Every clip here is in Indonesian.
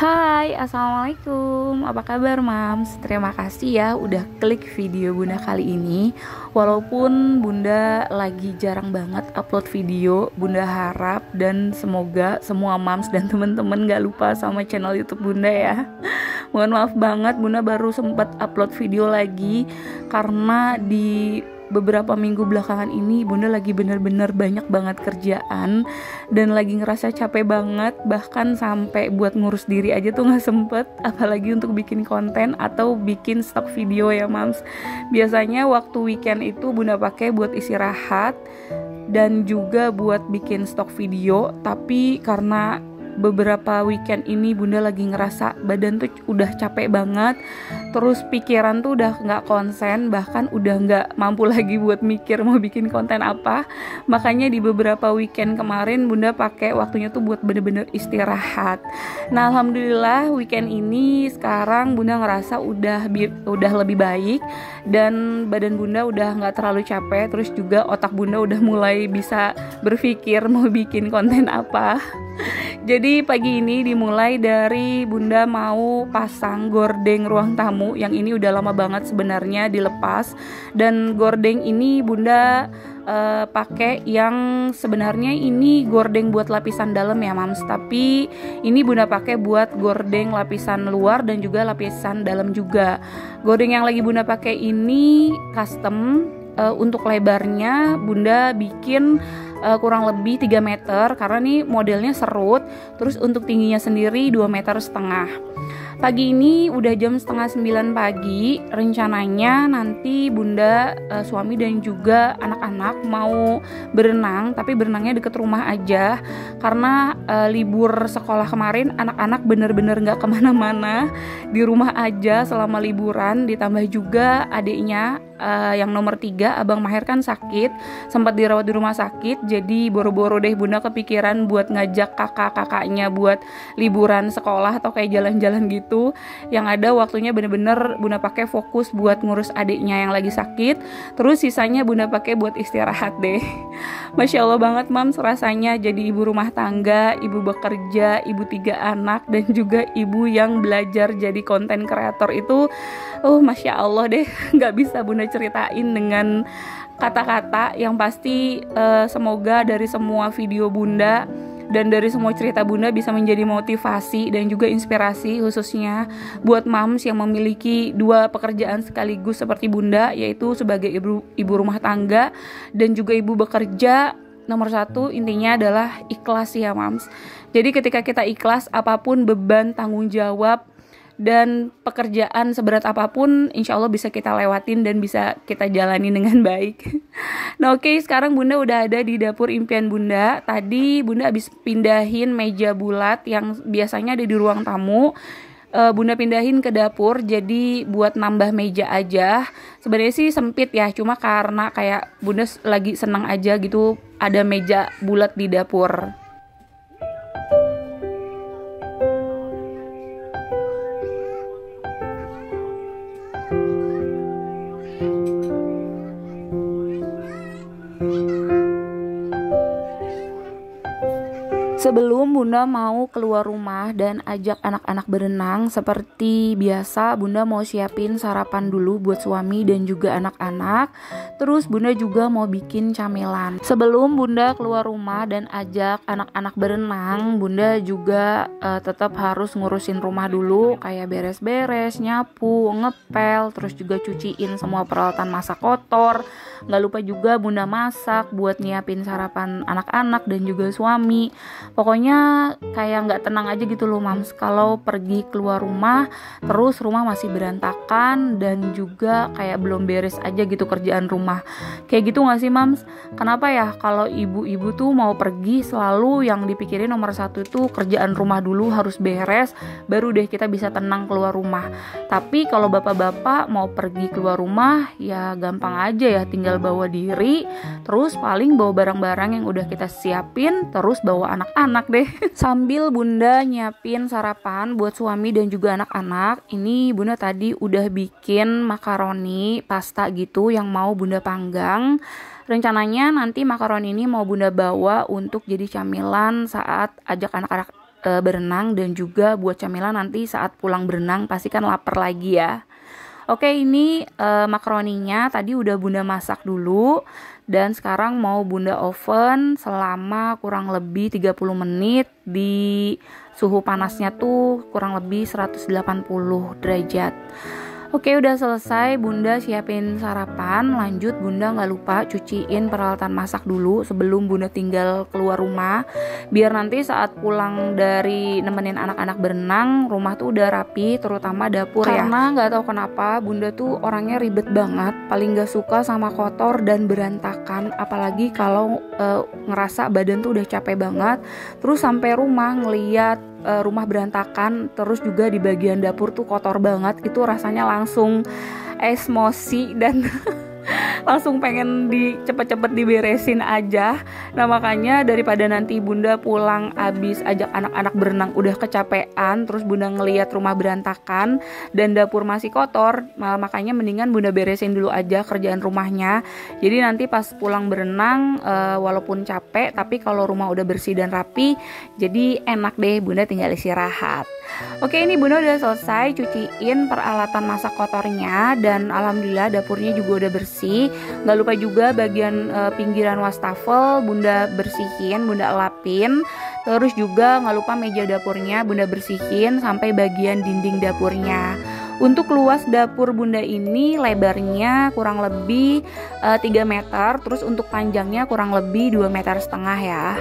Hai, Assalamualaikum. Apa kabar, Mams? Terima kasih ya udah klik video Bunda kali ini. Walaupun Bunda lagi jarang banget upload video, Bunda harap dan semoga semua Mams dan temen-temen gak lupa sama channel YouTube Bunda ya. Mohon maaf banget, Bunda baru sempat upload video lagi karena di beberapa minggu belakangan ini Bunda lagi bener-bener banyak banget kerjaan dan lagi ngerasa capek banget, bahkan sampai buat ngurus diri aja tuh gak sempet, apalagi untuk bikin konten atau bikin stok video ya Mams. Biasanya waktu weekend itu Bunda pakai buat istirahat dan juga buat bikin stok video, tapi karena beberapa weekend ini Bunda lagi ngerasa badan tuh udah capek banget, terus pikiran tuh udah gak konsen, bahkan udah gak mampu lagi buat mikir mau bikin konten apa. Makanya di beberapa weekend kemarin Bunda pakai waktunya tuh buat bener-bener istirahat. Nah alhamdulillah weekend ini sekarang Bunda ngerasa udah lebih baik dan badan Bunda udah gak terlalu capek, terus juga otak Bunda udah mulai bisa berpikir mau bikin konten apa. Jadi pagi ini dimulai dari Bunda mau pasang gordeng ruang tamu, yang ini udah lama banget sebenarnya dilepas. Dan gordeng ini Bunda pakai yang sebenarnya ini gordeng buat lapisan dalam ya Mams, tapi ini Bunda pakai buat gordeng lapisan luar dan juga lapisan dalam juga. Gordeng yang lagi Bunda pakai ini custom. Untuk lebarnya Bunda bikin kurang lebih 3 meter karena nih modelnya serut. Terus untuk tingginya sendiri 2,5 meter. Pagi ini udah jam setengah 9 pagi. Rencananya nanti Bunda, suami dan juga anak-anak mau berenang, tapi berenangnya deket rumah aja karena libur sekolah kemarin anak-anak bener-bener gak kemana-mana, di rumah aja selama liburan. Ditambah juga adiknya yang nomor 3, Abang Maher kan sakit, sempat dirawat di rumah sakit. Jadi boro-boro deh Bunda kepikiran buat ngajak kakak-kakaknya buat liburan sekolah atau kayak jalan-jalan gitu. Yang ada waktunya bener-bener Bunda pakai fokus buat ngurus adiknya yang lagi sakit, terus sisanya Bunda pakai buat istirahat deh. Masya Allah banget Mams rasanya jadi ibu rumah tangga, ibu bekerja, ibu 3 anak, dan juga ibu yang belajar jadi konten kreator itu Masya Allah deh, gak bisa Bunda ceritain dengan kata-kata. Yang pasti semoga dari semua video Bunda dan dari semua cerita Bunda bisa menjadi motivasi dan juga inspirasi, khususnya buat Mams yang memiliki 2 pekerjaan sekaligus seperti Bunda, yaitu sebagai ibu rumah tangga dan juga ibu bekerja. Nomor 1 intinya adalah ikhlas ya Mams. Jadi ketika kita ikhlas, apapun beban, tanggung jawab dan pekerjaan seberat apapun insya Allah bisa kita lewatin dan bisa kita jalani dengan baik. Nah oke, sekarang Bunda udah ada di dapur impian Bunda. Tadi Bunda habis pindahin meja bulat yang biasanya ada di ruang tamu, Bunda pindahin ke dapur jadi buat nambah meja aja. Sebenarnya sih sempit ya, cuma karena kayak Bunda lagi senang aja gitu ada meja bulat di dapur. Sebelum Bunda mau keluar rumah dan ajak anak-anak berenang, seperti biasa Bunda mau siapin sarapan dulu buat suami dan juga anak-anak. Terus Bunda juga mau bikin camilan. Sebelum Bunda keluar rumah dan ajak anak-anak berenang, Bunda juga tetap harus ngurusin rumah dulu, kayak beres-beres, nyapu, ngepel, terus juga cuciin semua peralatan masak kotor. Gak lupa juga Bunda masak buat nyiapin sarapan anak-anak dan juga suami. Pokoknya kayak gak tenang aja gitu loh Mams kalau pergi keluar rumah terus rumah masih berantakan dan juga kayak belum beres aja gitu kerjaan rumah. Kayak gitu gak sih Mams? Kenapa ya kalau ibu-ibu tuh mau pergi selalu yang dipikirin nomor 1 itu kerjaan rumah dulu harus beres, baru deh kita bisa tenang keluar rumah. Tapi kalau bapak-bapak mau pergi keluar rumah ya gampang aja ya, tinggal bawa diri, terus paling bawa barang-barang yang udah kita siapin, terus bawa anak-anak deh. Sambil Bunda nyiapin sarapan buat suami dan juga anak-anak, ini Bunda tadi udah bikin makaroni pasta gitu yang mau Bunda panggang. Rencananya nanti makaroni ini mau Bunda bawa untuk jadi camilan saat ajak anak-anak berenang dan juga buat camilan nanti saat pulang berenang pasti kan lapar lagi ya. Oke, ini makaroninya tadi udah Bunda masak dulu dan sekarang mau Bunda oven selama kurang lebih 30 menit di suhu panasnya tuh kurang lebih 180 derajat. Oke, udah selesai Bunda siapin sarapan. Lanjut Bunda nggak lupa cuciin peralatan masak dulu sebelum Bunda tinggal keluar rumah, biar nanti saat pulang dari nemenin anak-anak berenang rumah tuh udah rapi, terutama dapur ya. Karena nggak tahu kenapa Bunda tuh orangnya ribet banget, paling nggak suka sama kotor dan berantakan, apalagi kalau ngerasa badan tuh udah capek banget, terus sampai rumah ngeliat rumah berantakan, terus juga di bagian dapur tuh kotor banget, itu rasanya langsung emosi dan langsung pengen cepet-cepet diberesin aja. Nah makanya daripada nanti Bunda pulang abis ajak anak-anak berenang udah kecapean, terus Bunda ngeliat rumah berantakan dan dapur masih kotor, makanya mendingan Bunda beresin dulu aja kerjaan rumahnya. Jadi nanti pas pulang berenang walaupun capek, tapi kalau rumah udah bersih dan rapi, jadi enak deh Bunda tinggal istirahat. Oke, ini Bunda udah selesai cuciin peralatan masak kotornya dan alhamdulillah dapurnya juga udah bersih. Gak lupa juga bagian pinggiran wastafel Bunda bersihin, Bunda lapin. Terus juga gak lupa meja dapurnya Bunda bersihin sampai bagian dinding dapurnya. Untuk luas dapur Bunda ini lebarnya kurang lebih 3 meter, terus untuk panjangnya kurang lebih 2,5 meter ya.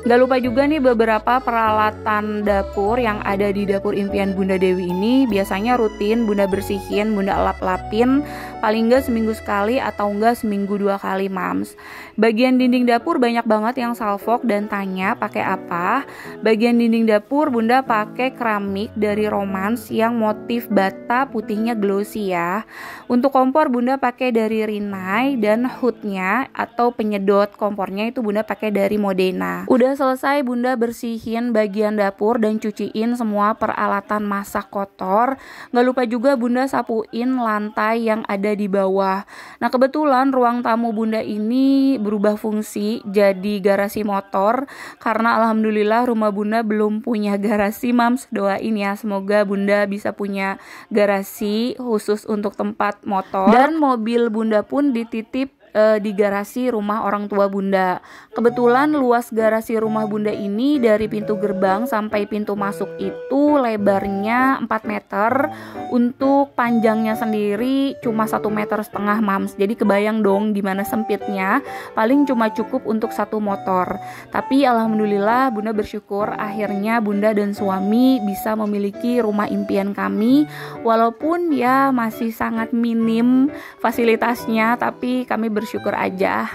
Gak lupa juga nih beberapa peralatan dapur yang ada di dapur impian Bunda Dewi ini biasanya rutin Bunda bersihin, Bunda lap-lapin paling enggak seminggu sekali atau enggak seminggu 2 kali Mams. Bagian dinding dapur banyak banget yang salfok dan tanya pakai apa. Bagian dinding dapur Bunda pakai keramik dari Romans yang motif bata putihnya glossy ya. Untuk kompor Bunda pakai dari Rinnai dan hoodnya atau penyedot kompornya itu Bunda pakai dari Modena. Udah selesai Bunda bersihin bagian dapur dan cuciin semua peralatan masak kotor. Gak lupa juga Bunda sapuin lantai yang ada di bawah. Nah kebetulan ruang tamu Bunda ini berubah fungsi jadi garasi motor, karena alhamdulillah rumah Bunda belum punya garasi Mams. Doain ya semoga Bunda bisa punya garasi khusus untuk tempat motor, dan mobil Bunda pun dititip di garasi rumah orang tua Bunda. Kebetulan luas garasi rumah Bunda ini dari pintu gerbang sampai pintu masuk itu lebarnya 4 meter, untuk panjangnya sendiri cuma 1,5 meter Mams. Jadi kebayang dong gimana sempitnya, paling cuma cukup untuk 1 motor. Tapi alhamdulillah Bunda bersyukur akhirnya Bunda dan suami bisa memiliki rumah impian kami, walaupun ya masih sangat minim fasilitasnya, tapi kami bersyukur aja.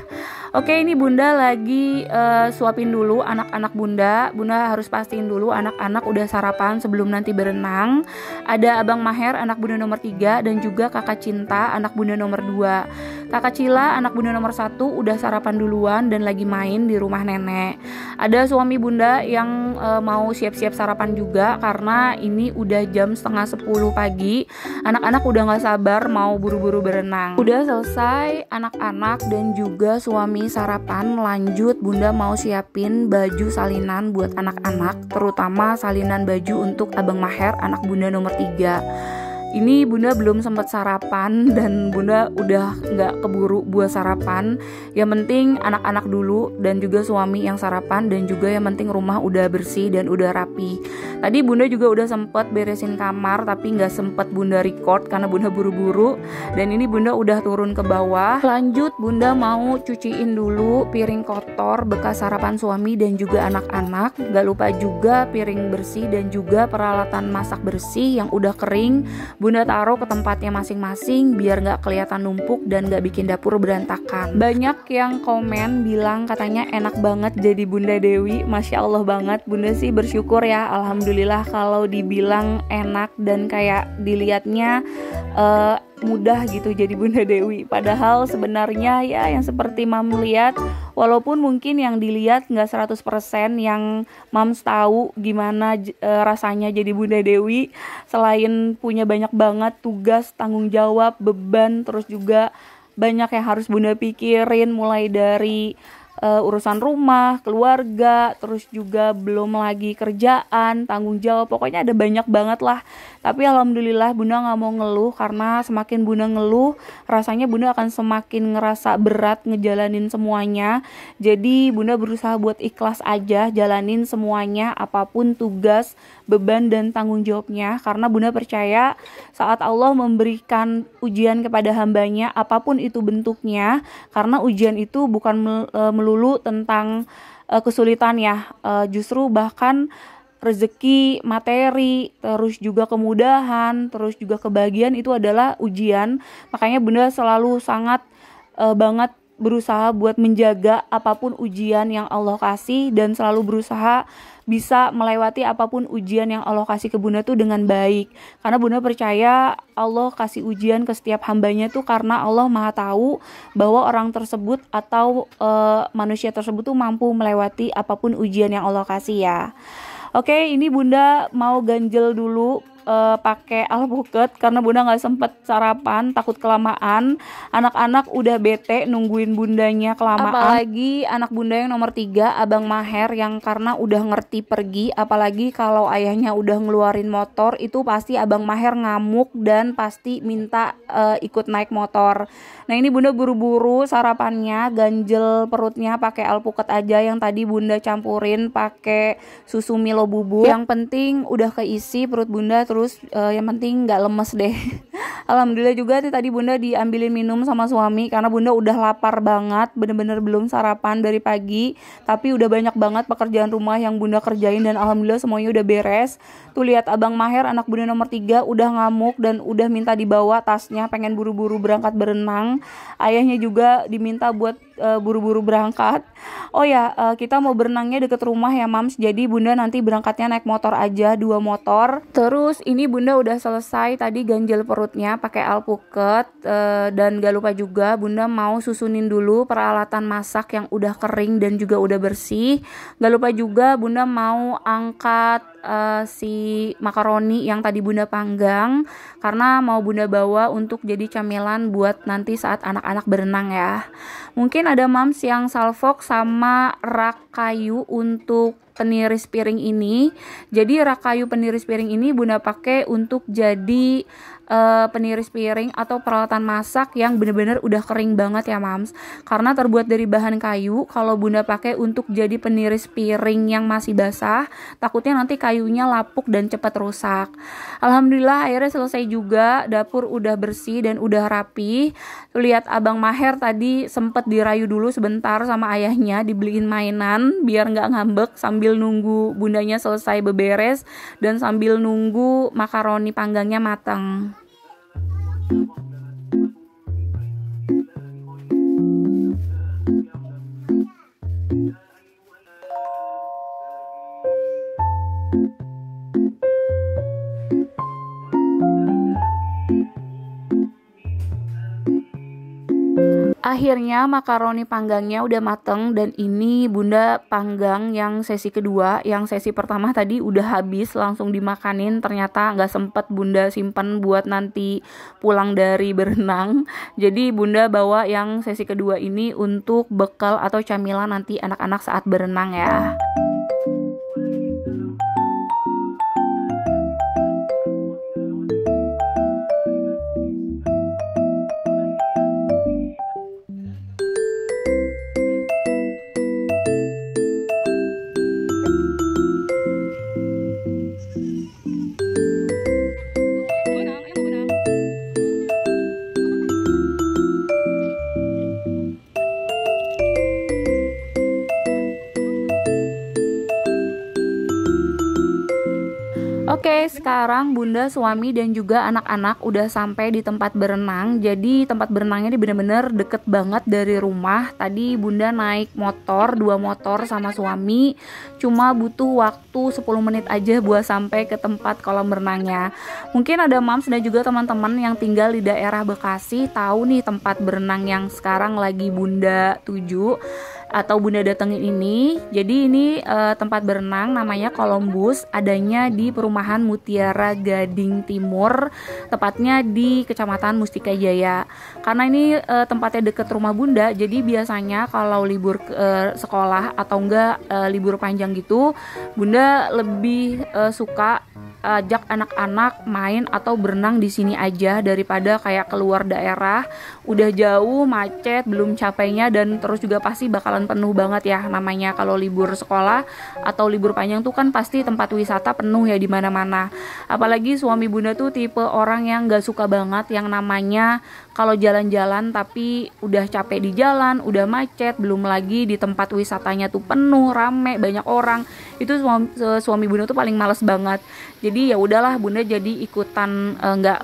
Oke, ini Bunda lagi suapin dulu anak-anak Bunda. Bunda harus pastiin dulu anak-anak udah sarapan sebelum nanti berenang. Ada Abang Maher, anak Bunda nomor 3, dan juga Kakak Cinta, anak Bunda nomor 2. Kakak Cila, anak Bunda nomor 1, udah sarapan duluan dan lagi main di rumah nenek. Ada suami Bunda yang mau siap-siap sarapan juga, karena ini udah jam setengah 10 pagi. Anak-anak udah gak sabar mau buru-buru berenang. Udah selesai anak-anak dan juga suami sarapan, lanjut Bunda mau siapin baju salinan buat anak-anak, terutama salinan baju untuk Abang Maher, anak Bunda nomor 3. Ini Bunda belum sempat sarapan dan Bunda udah nggak keburu buat sarapan. Yang penting anak-anak dulu dan juga suami yang sarapan, dan juga yang penting rumah udah bersih dan udah rapi. Tadi Bunda juga udah sempat beresin kamar, tapi nggak sempat Bunda record karena Bunda buru-buru. Dan ini Bunda udah turun ke bawah. Lanjut Bunda mau cuciin dulu piring kotor bekas sarapan suami dan juga anak-anak. Gak lupa juga piring bersih dan juga peralatan masak bersih yang udah kering Bunda taruh ke tempatnya masing-masing biar gak kelihatan numpuk dan gak bikin dapur berantakan. Banyak yang komen bilang katanya enak banget jadi Bunda Dewi. Masya Allah banget. Bunda sih bersyukur ya, alhamdulillah kalau dibilang enak dan kayak dilihatnya mudah gitu jadi Bunda Dewi. Padahal sebenarnya ya yang seperti Mam lihat, walaupun mungkin yang dilihat gak 100% yang Mams tahu gimana rasanya jadi Bunda Dewi, selain punya banyak banget tugas, tanggung jawab, beban, terus juga banyak yang harus Bunda pikirin, mulai dari urusan rumah, keluarga, terus juga belum lagi kerjaan, tanggung jawab, pokoknya ada banyak banget lah. Tapi alhamdulillah Bunda nggak mau ngeluh, karena semakin Bunda ngeluh rasanya Bunda akan semakin ngerasa berat ngejalanin semuanya. Jadi Bunda berusaha buat ikhlas aja jalanin semuanya, apapun tugas, beban dan tanggung jawabnya, karena Bunda percaya saat Allah memberikan ujian kepada hambanya, apapun itu bentuknya, karena ujian itu bukan melulu tentang kesulitan ya, justru bahkan rezeki, materi, terus juga kemudahan, terus juga kebahagiaan itu adalah ujian. Makanya Bunda selalu sangat banget berusaha buat menjaga apapun ujian yang Allah kasih, dan selalu berusaha bisa melewati apapun ujian yang Allah kasih ke Bunda tuh dengan baik. Karena Bunda percaya Allah kasih ujian ke setiap hambanya tuh karena Allah Maha tahu bahwa orang tersebut atau manusia tersebut tuh mampu melewati apapun ujian yang Allah kasih ya. Oke, ini Bunda mau ganjel dulu pakai alpukat karena Bunda nggak sempet sarapan, takut kelamaan. Anak-anak udah bete nungguin Bundanya kelamaan. Apalagi anak Bunda yang nomor 3, Abang Maher, yang karena udah ngerti pergi, apalagi kalau ayahnya udah ngeluarin motor, itu pasti Abang Maher ngamuk dan pasti minta ikut naik motor. Nah ini Bunda buru-buru sarapannya, ganjel perutnya pakai alpukat aja yang tadi Bunda campurin pakai susu Milo bubuk. Yang penting udah keisi perut Bunda, terus yang penting nggak lemes deh. Alhamdulillah juga tadi Bunda diambilin minum sama suami karena Bunda udah lapar banget, bener-bener belum sarapan dari pagi, tapi udah banyak banget pekerjaan rumah yang Bunda kerjain dan alhamdulillah semuanya udah beres. Tuh lihat Abang Maher, anak Bunda nomor 3, udah ngamuk dan udah minta dibawa tasnya, pengen buru-buru berangkat berenang. Ayahnya juga diminta buat buru-buru berangkat. Oh ya, kita mau berenangnya deket rumah ya Mams, jadi Bunda nanti berangkatnya naik motor aja, 2 motor. Terus ini Bunda udah selesai tadi ganjel perutnya pakai alpukat, dan gak lupa juga Bunda mau susunin dulu peralatan masak yang udah kering dan juga udah bersih. Gak lupa juga Bunda mau angkat si makaroni yang tadi Bunda panggang karena mau Bunda bawa untuk jadi camilan buat nanti saat anak-anak berenang ya. Mungkin ada Mams yang salvok sama rak kayu untuk peniris piring ini. Jadi rak kayu peniris piring ini Bunda pakai untuk jadi peniris piring atau peralatan masak yang bener-bener udah kering banget ya Mams. Karena terbuat dari bahan kayu, kalau Bunda pakai untuk jadi peniris piring yang masih basah, takutnya nanti kayunya lapuk dan cepat rusak. Alhamdulillah akhirnya selesai juga, dapur udah bersih dan udah rapi. Lihat Abang Maher tadi sempet dirayu dulu sebentar sama ayahnya, dibeliin mainan biar nggak ngambek sambil nunggu Bundanya selesai beberes dan sambil nunggu makaroni panggangnya matang. Akhirnya makaroni panggangnya udah mateng dan ini Bunda panggang yang sesi kedua. Yang sesi pertama tadi udah habis langsung dimakanin, ternyata nggak sempet Bunda simpen buat nanti pulang dari berenang. Jadi Bunda bawa yang sesi kedua ini untuk bekal atau camilan nanti anak-anak saat berenang ya. Oke, sekarang Bunda, suami, dan juga anak-anak udah sampai di tempat berenang. Jadi tempat berenangnya ini bener-bener deket banget dari rumah. Tadi Bunda naik motor, 2 motor sama suami. Cuma butuh waktu 10 menit aja buat sampai ke tempat kolam berenangnya. Mungkin ada Mams dan juga teman-teman yang tinggal di daerah Bekasi tahu nih tempat berenang yang sekarang lagi Bunda tuju. atau bunda datengin ini. Jadi ini tempat berenang namanya Columbus, adanya di perumahan Mutiara Gading Timur, tepatnya di Kecamatan Mustika Jaya. Karena ini tempatnya deket rumah bunda, jadi biasanya kalau libur sekolah atau enggak libur panjang gitu, bunda lebih suka ajak anak-anak main atau berenang di sini aja daripada kayak keluar daerah, udah jauh, macet, belum capeknya, dan terus juga pasti bakalan penuh banget ya. Namanya kalau libur sekolah atau libur panjang tuh kan pasti tempat wisata penuh ya di mana-mana. Apalagi suami bunda tuh tipe orang yang gak suka banget yang namanya kalau jalan-jalan tapi udah capek di jalan, udah macet, belum lagi di tempat wisatanya tuh penuh, rame, banyak orang. Itu suami bunda tuh paling males banget. Jadi ya udahlah, bunda jadi ikutan nggak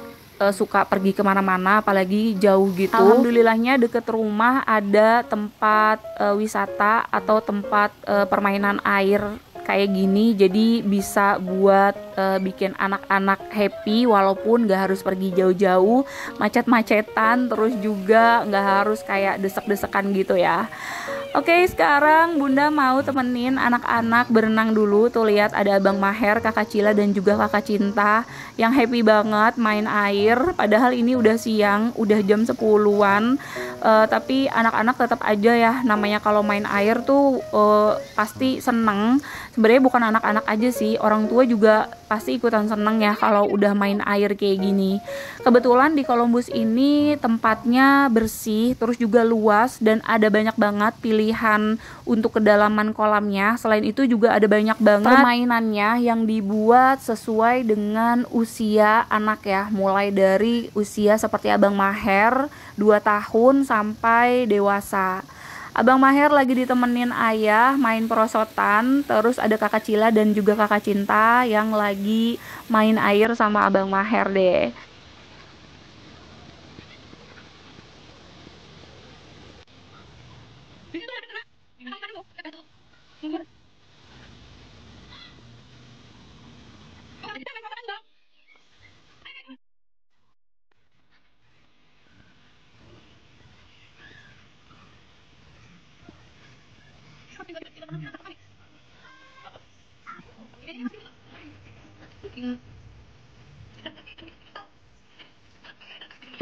suka pergi kemana-mana, apalagi jauh gitu. Alhamdulillahnya deket rumah ada tempat wisata atau tempat permainan air kayak gini, jadi bisa buat bikin anak-anak happy walaupun gak harus pergi jauh-jauh, macet-macetan, terus juga gak harus kayak desek-desekan gitu ya. Oke, sekarang bunda mau temenin anak-anak berenang dulu. Tuh lihat ada Abang Maher, Kakak Cila, dan juga Kakak Cinta yang happy banget main air. Padahal ini udah siang, udah jam 10-an, tapi anak-anak tetap aja ya, namanya kalau main air tuh pasti seneng. Sebenarnya bukan anak-anak aja sih, orang tua juga pasti ikutan seneng ya kalau udah main air kayak gini. Kebetulan di Columbus ini tempatnya bersih, terus juga luas, dan ada banyak banget pilihan untuk kedalaman kolamnya. Selain itu juga ada banyak banget permainannya yang dibuat sesuai dengan usia anak ya, mulai dari usia seperti Abang Maher 2 tahun sampai dewasa. Abang Maher lagi ditemenin ayah main perosotan, terus ada Kakak Cila dan juga Kakak Cinta yang lagi main air sama Abang Maher deh.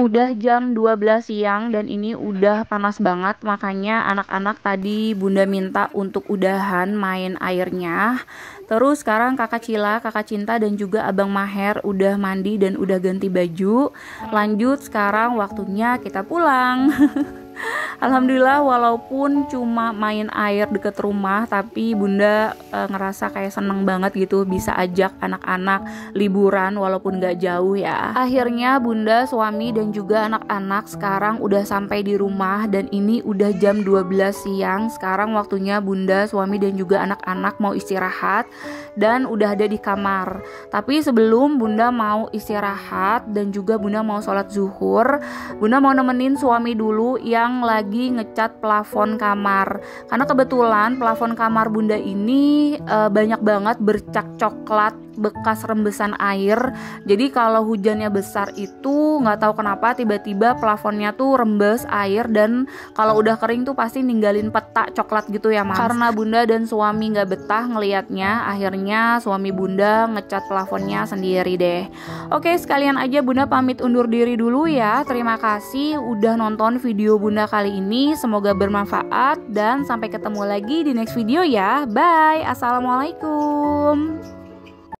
Udah jam 12 siang dan ini udah panas banget, makanya anak-anak tadi bunda minta untuk udahan main airnya. Terus sekarang Kakak Cila, Kakak Cinta, dan juga Abang Maher udah mandi dan udah ganti baju. Lanjut, sekarang waktunya kita pulang. Alhamdulillah, walaupun cuma main air deket rumah, tapi bunda ngerasa kayak seneng banget gitu bisa ajak anak-anak liburan walaupun gak jauh ya. Akhirnya bunda, suami, dan juga anak-anak sekarang udah sampai di rumah dan ini udah jam 12 siang. Sekarang waktunya bunda, suami, dan juga anak-anak mau istirahat dan udah ada di kamar. Tapi sebelum bunda mau istirahat dan juga bunda mau sholat zuhur, bunda mau nemenin suami dulu yang lagi ngecat plafon kamar. Karena kebetulan plafon kamar bunda ini banyak banget bercak coklat bekas rembesan air. Jadi kalau hujannya besar itu nggak tahu kenapa tiba-tiba plafonnya tuh rembes air, dan kalau udah kering tuh pasti ninggalin peta coklat gitu ya, Mas. Karena bunda dan suami nggak betah ngelihatnya, akhirnya suami bunda ngecat plafonnya sendiri deh. Oke, sekalian aja bunda pamit undur diri dulu ya. Terima kasih udah nonton video bunda kali ini, semoga bermanfaat dan sampai ketemu lagi di next video ya. Bye, assalamualaikum.